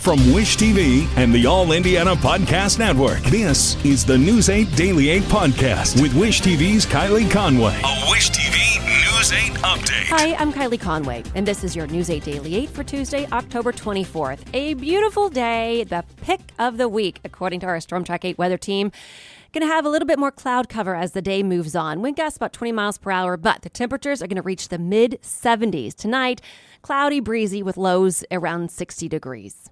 From Wish TV and the All Indiana Podcast Network, this is the News 8 Daily 8 Podcast with Wish TV's Kylie Conway. A Wish TV News 8 update. Hi, I'm Kylie Conway, and this is your News 8 Daily 8 for Tuesday, October 24th. A beautiful day, the pick of the week, according to our Storm Track 8 weather team. Going to have a little bit more cloud cover as the day moves on. Wind gusts about 20 miles per hour, but the temperatures are going to reach the mid-70s. Tonight, cloudy, breezy with lows around 60 degrees.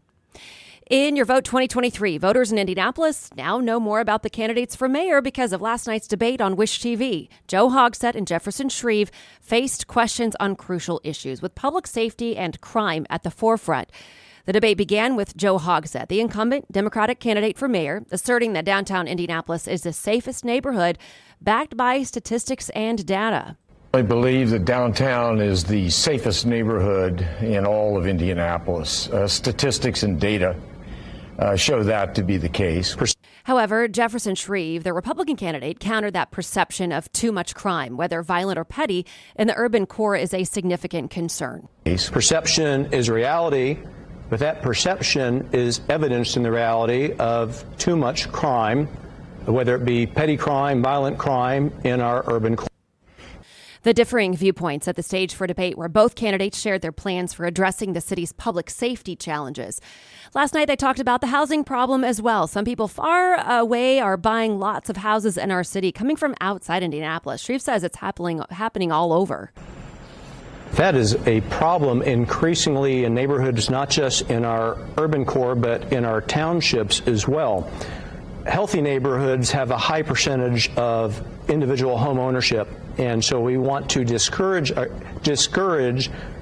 In your Vote 2023, voters in Indianapolis now know more about the candidates for mayor because of last night's debate on Wish TV. Joe Hogsett and Jefferson Shreve faced questions on crucial issues, with public safety and crime at the forefront. The debate began with Joe Hogsett, the incumbent Democratic candidate for mayor, asserting that downtown Indianapolis is the safest neighborhood, backed by statistics and data. I believe that downtown is the safest neighborhood in all of Indianapolis. Statistics and data show that to be the case. However, Jefferson Shreve, the Republican candidate, countered that perception of too much crime, whether violent or petty, in the urban core is a significant concern. Perception is reality, but that perception is evidenced in the reality of too much crime, whether it be petty crime, violent crime in our urban core. The differing viewpoints at the stage for debate where both candidates shared their plans for addressing the city's public safety challenges. Last night, they talked about the housing problem as well. Some people far away are buying lots of houses in our city, coming from outside Indianapolis. Shreve says it's happening all over. That is a problem increasingly in neighborhoods, not just in our urban core, but in our townships as well. Healthy neighborhoods have a high percentage of individual home ownership, and so we want to discourage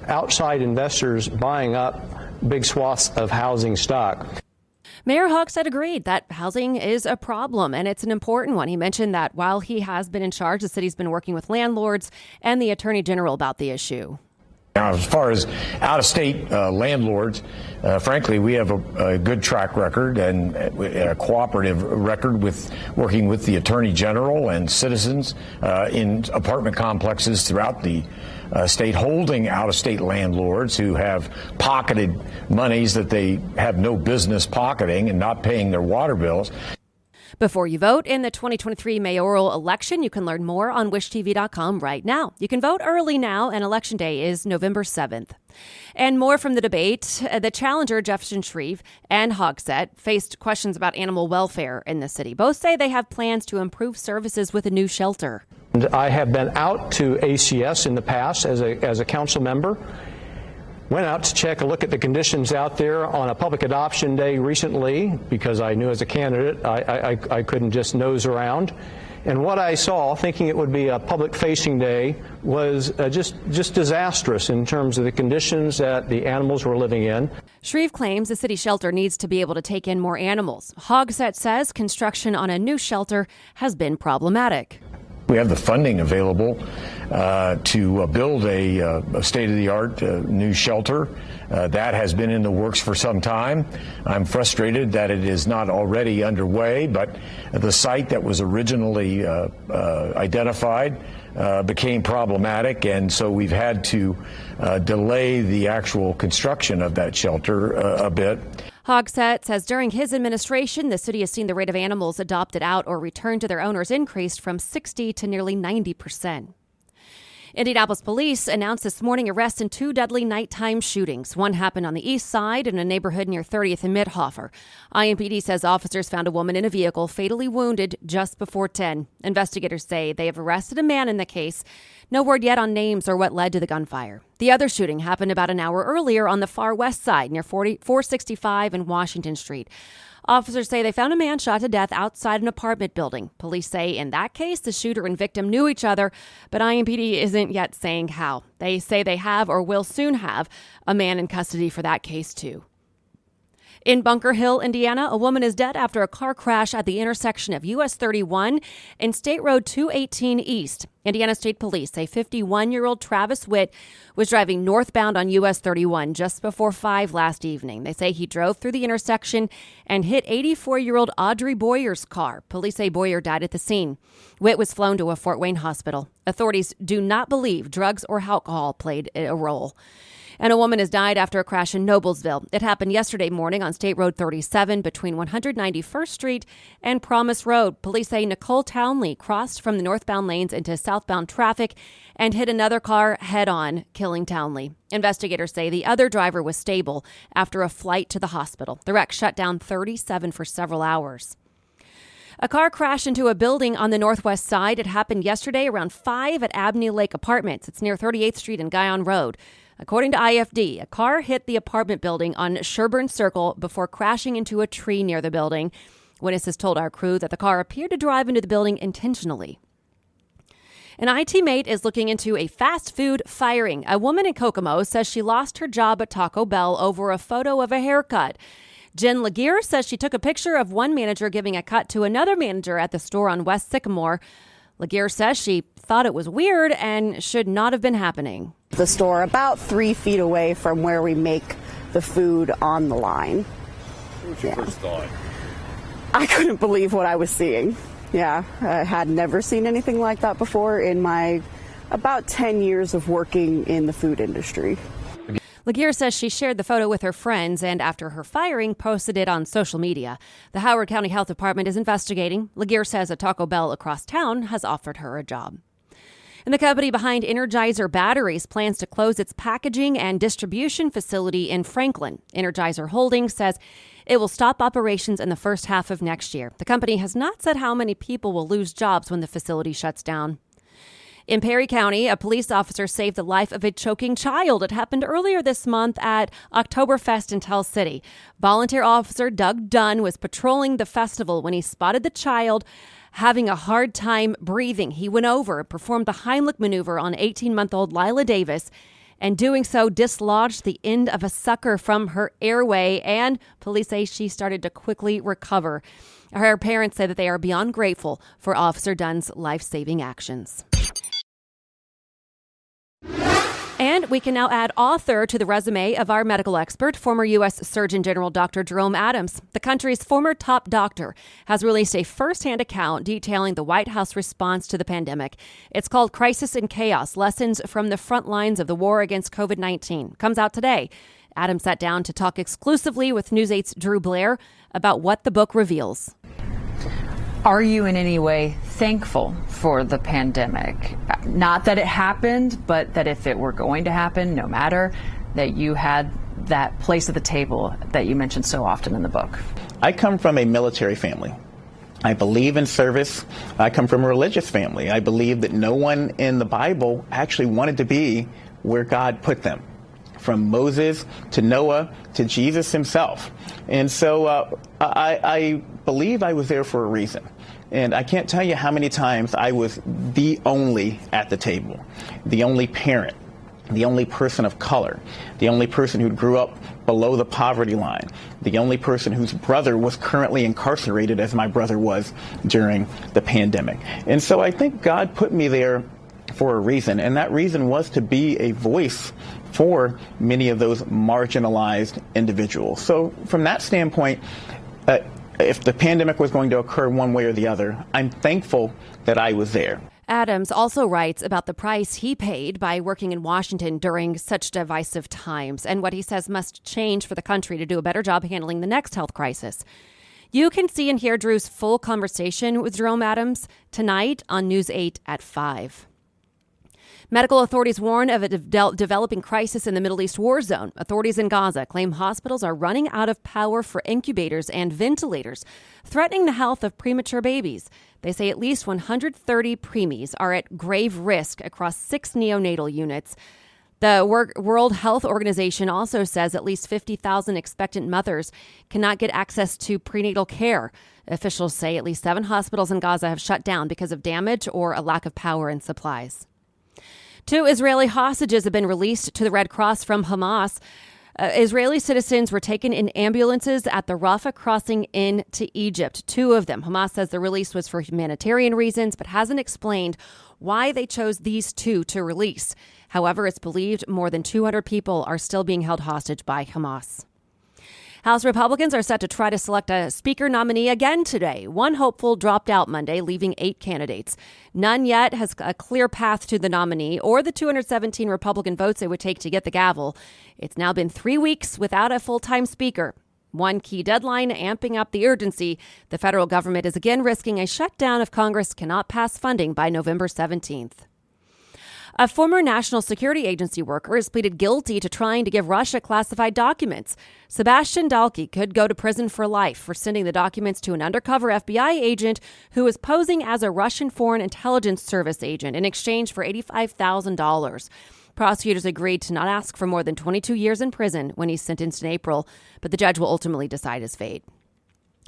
outside investors buying up big swaths of housing stock. Mayor Hogsett agreed that housing is a problem, and it's an important one. He mentioned that while he has been in charge, the city's been working with landlords and the Attorney General about the issue. Now, as far as out-of-state landlords, frankly, we have a good track record and a cooperative record with working with the Attorney General and citizens in apartment complexes throughout the state, holding out-of-state landlords who have pocketed monies that they have no business pocketing and not paying their water bills. Before you vote in the 2023 mayoral election, you can learn more on wishtv.com right now. You can vote early now, and Election Day is November 7th. And more from the debate, the challenger, Jefferson Shreve, and Hogsett faced questions about animal welfare in the city. Both say they have plans to improve services with a new shelter. I have been out to ACS in the past as a council member. Went out to take a look at the conditions out there on a public adoption day recently because I knew as a candidate I couldn't just nose around. And what I saw, thinking it would be a public-facing day, was just disastrous in terms of the conditions that the animals were living in. Shreve claims the city shelter needs to be able to take in more animals. Hogsett says construction on a new shelter has been problematic. We have the funding available to build a state-of-the-art new shelter. That has been in the works for some time. I'm frustrated that it is not already underway, but the site that was originally identified became problematic, and so we've had to delay the actual construction of that shelter a bit. Hogsett says during his administration, the city has seen the rate of animals adopted out or returned to their owners increased from 60 to nearly 90%. Indianapolis police announced this morning arrests in two deadly nighttime shootings. One happened on the east side in a neighborhood near 30th and Midhofer. IMPD says officers found a woman in a vehicle fatally wounded just before 10. Investigators say they have arrested a man in the case. No word yet on names or what led to the gunfire. The other shooting happened about an hour earlier on the far west side near 465 and Washington Street. Officers say they found a man shot to death outside an apartment building. Police say in that case, the shooter and victim knew each other, but IMPD isn't yet saying how. They say they have or will soon have a man in custody for that case, too. In Bunker Hill, Indiana, a woman is dead after a car crash at the intersection of US 31 and State Road 218 East. Indiana State Police say 51-year-old Travis Witt was driving northbound on US 31 just before 5 last evening. They say he drove through the intersection and hit 84-year-old Audrey Boyer's car. Police say Boyer died at the scene. Witt was flown to a Fort Wayne hospital. Authorities do not believe drugs or alcohol played a role. And a woman has died after a crash in Noblesville. It happened yesterday morning on State Road 37 between 191st Street and Promise Road. Police say Nicole Townley crossed from the northbound lanes into southbound traffic and hit another car head-on, killing Townley. Investigators say the other driver was stable after a flight to the hospital. The wreck shut down 37 for several hours. A car crashed into a building on the northwest side. It happened yesterday around 5 at Abney Lake Apartments. It's near 38th Street and Guyon Road. According to IFD, a car hit the apartment building on Sherburne Circle before crashing into a tree near the building. Witnesses told our crew that the car appeared to drive into the building intentionally. An IT mate is looking into a fast food firing. A woman in Kokomo says she lost her job at Taco Bell over a photo of a haircut. Jen Laguerre says she took a picture of one manager giving a cut to another manager at the store on West Sycamore. Laguerre says she thought it was weird and should not have been happening. The store about 3 feet away from where we make the food on the line. What was your first thought? I couldn't believe what I was seeing. Yeah, I had never seen anything like that before in my about 10 years of working in the food industry. Laguerre says she shared the photo with her friends and after her firing, posted it on social media. The Howard County Health Department is investigating. Laguerre says a Taco Bell across town has offered her a job. And the company behind Energizer Batteries plans to close its packaging and distribution facility in Franklin. Energizer Holdings says it will stop operations in the first half of next year. The company has not said how many people will lose jobs when the facility shuts down. In Perry County, a police officer saved the life of a choking child. It happened earlier this month at Oktoberfest in Tell City. Volunteer officer Doug Dunn was patrolling the festival when he spotted the child having a hard time breathing. He went over and performed the Heimlich maneuver on 18-month-old Lila Davis, and doing so dislodged the end of a sucker from her airway, and police say she started to quickly recover. Her parents say that they are beyond grateful for Officer Dunn's life-saving actions. And we can now add author to the resume of our medical expert, former U.S. Surgeon General Dr. Jerome Adams. The country's former top doctor has released a first-hand account detailing the White House response to the pandemic. It's called Crisis and Chaos, Lessons from the Front Lines of the War Against COVID-19. Comes out today. Adams sat down to talk exclusively with News 8's Drew Blair about what the book reveals. Are you in any way thankful for the pandemic? Not that it happened, but that if it were going to happen, no matter, that you had that place at the table that you mentioned so often in the book. I come from a military family. I believe in service. I come from a religious family. I believe that no one in the Bible actually wanted to be where God put them. From Moses to Noah to Jesus himself. And so I believe I was there for a reason. And I can't tell you how many times I was the only at the table, the only parent, the only person of color, the only person who grew up below the poverty line, the only person whose brother was currently incarcerated as my brother was during the pandemic. And so I think God put me there for a reason, and that reason was to be a voice for many of those marginalized individuals. So from that standpoint, if the pandemic was going to occur one way or the other, I'm thankful that I was there. Adams also writes about the price he paid by working in Washington during such divisive times and what he says must change for the country to do a better job handling the next health crisis. You can see and hear Drew's full conversation with Jerome Adams tonight on News 8 at 5. Medical authorities warn of a developing crisis in the Middle East war zone. Authorities in Gaza claim hospitals are running out of power for incubators and ventilators, threatening the health of premature babies. They say at least 130 preemies are at grave risk across 6 neonatal units. The World Health Organization also says at least 50,000 expectant mothers cannot get access to prenatal care. Officials say at least 7 hospitals in Gaza have shut down because of damage or a lack of power and supplies. 2 Israeli hostages have been released to the Red Cross from Hamas. Israeli citizens were taken in ambulances at the Rafah crossing into Egypt. 2 of them. Hamas says the release was for humanitarian reasons, but hasn't explained why they chose these 2 to release. However, it's believed more than 200 people are still being held hostage by Hamas. House Republicans are set to try to select a speaker nominee again today. One hopeful dropped out Monday, leaving 8 candidates. None yet has a clear path to the nominee or the 217 Republican votes it would take to get the gavel. It's now been 3 weeks without a full-time speaker. One key deadline amping up the urgency. The federal government is again risking a shutdown if Congress cannot pass funding by November 17th. A former National Security Agency worker has pleaded guilty to trying to give Russia classified documents. Sebastian Dalkey could go to prison for life for sending the documents to an undercover FBI agent who was posing as a Russian Foreign Intelligence Service agent in exchange for $85,000. Prosecutors agreed to not ask for more than 22 years in prison when he's sentenced in April, but the judge will ultimately decide his fate.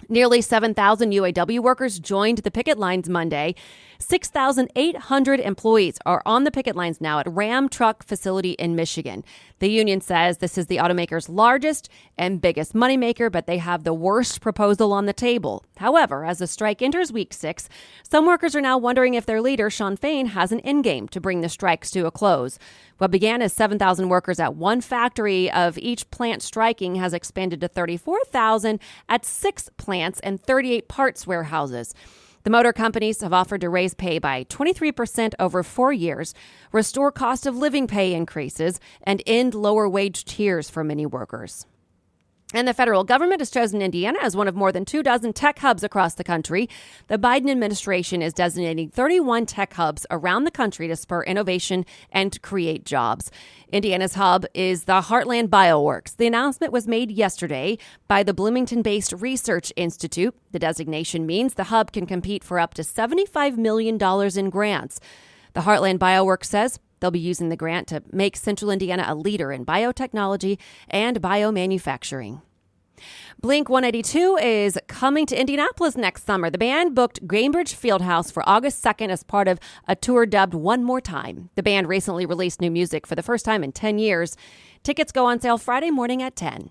Nearly 7,000 UAW workers joined the picket lines Monday. 6,800 employees are on the picket lines now at Ram Truck facility in Michigan. The union says this is the automaker's largest and biggest moneymaker, but they have the worst proposal on the table. However, as the strike enters week 6, some workers are now wondering if their leader, Shawn Fain, has an endgame to bring the strikes to a close. What began as 7,000 workers at one factory of each plant striking has expanded to 34,000 at 6 plants and 38 parts warehouses. The motor companies have offered to raise pay by 23% over 4 years, restore cost of living pay increases, and end lower wage tiers for many workers. And the federal government has chosen Indiana as one of more than 24 tech hubs across the country. The Biden administration is designating 31 tech hubs around the country to spur innovation and create jobs. Indiana's hub is the Heartland BioWorks. The announcement was made yesterday by the Bloomington-based Research Institute. The designation means the hub can compete for up to $75 million in grants. The Heartland BioWorks says they'll be using the grant to make Central Indiana a leader in biotechnology and biomanufacturing. Blink-182 is coming to Indianapolis next summer. The band booked Gainbridge Fieldhouse for August 2nd as part of a tour dubbed One More Time. The band recently released new music for the first time in 10 years. Tickets go on sale Friday morning at 10.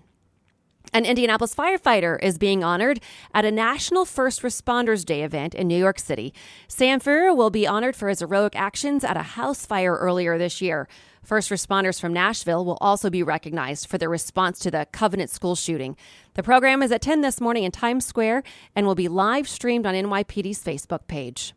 An Indianapolis firefighter is being honored at a National First Responders Day event in New York City. Sam Ferrer will be honored for his heroic actions at a house fire earlier this year. First responders from Nashville will also be recognized for their response to the Covenant school shooting. The program is at 10 this morning in Times Square and will be live streamed on NYPD's Facebook page.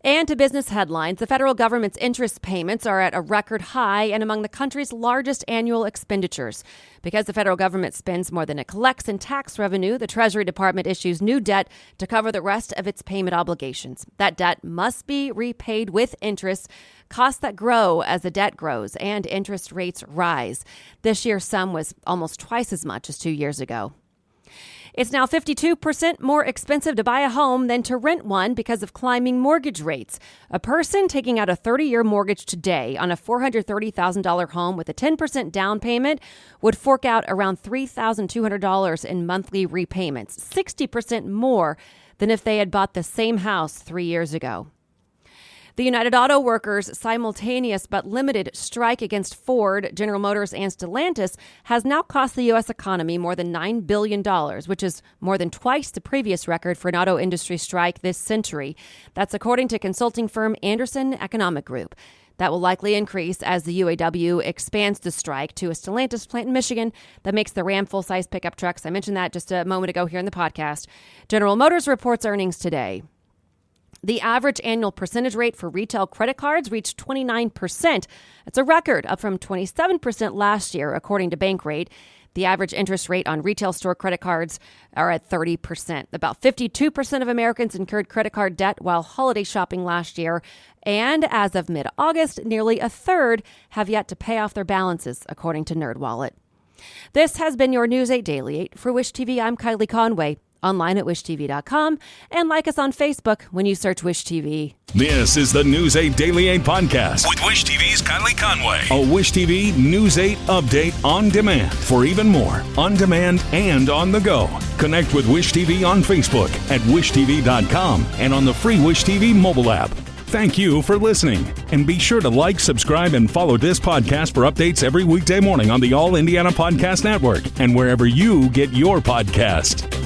And to business headlines, the federal government's interest payments are at a record high and among the country's largest annual expenditures. Because the federal government spends more than it collects in tax revenue, the Treasury Department issues new debt to cover the rest of its payment obligations. That debt must be repaid with interest, costs that grow as the debt grows and interest rates rise. This year's sum was almost twice as much as 2 years ago. It's now 52% more expensive to buy a home than to rent one because of climbing mortgage rates. A person taking out a 30-year mortgage today on a $430,000 home with a 10% down payment would fork out around $3,200 in monthly repayments, 60% more than if they had bought the same house 3 years ago. The United Auto Workers' simultaneous but limited strike against Ford, General Motors, and Stellantis has now cost the U.S. economy more than $9 billion, which is more than twice the previous record for an auto industry strike this century. That's according to consulting firm Anderson Economic Group. That will likely increase as the UAW expands the strike to a Stellantis plant in Michigan that makes the Ram full-size pickup trucks. I mentioned that just a moment ago here in the podcast. General Motors reports earnings today. The average annual percentage rate for retail credit cards reached 29%. It's a record, up from 27% last year, according to Bankrate. The average interest rate on retail store credit cards are at 30%. About 52% of Americans incurred credit card debt while holiday shopping last year. And as of mid-August, nearly a third have yet to pay off their balances, according to NerdWallet. This has been your News 8 Daily 8. For Wish TV, I'm Kylie Conway. Online at wishtv.com and like us on Facebook when you search Wish TV. This is the News 8 Daily 8 podcast with Wish TV's Kylie Conway. A Wish TV News 8 update on demand for even more on demand and on the go. Connect with Wish TV on Facebook at wishtv.com and on the free Wish TV mobile app. Thank you for listening. And be sure to like, subscribe, and follow this podcast for updates every weekday morning on the All Indiana Podcast Network and wherever you get your podcast.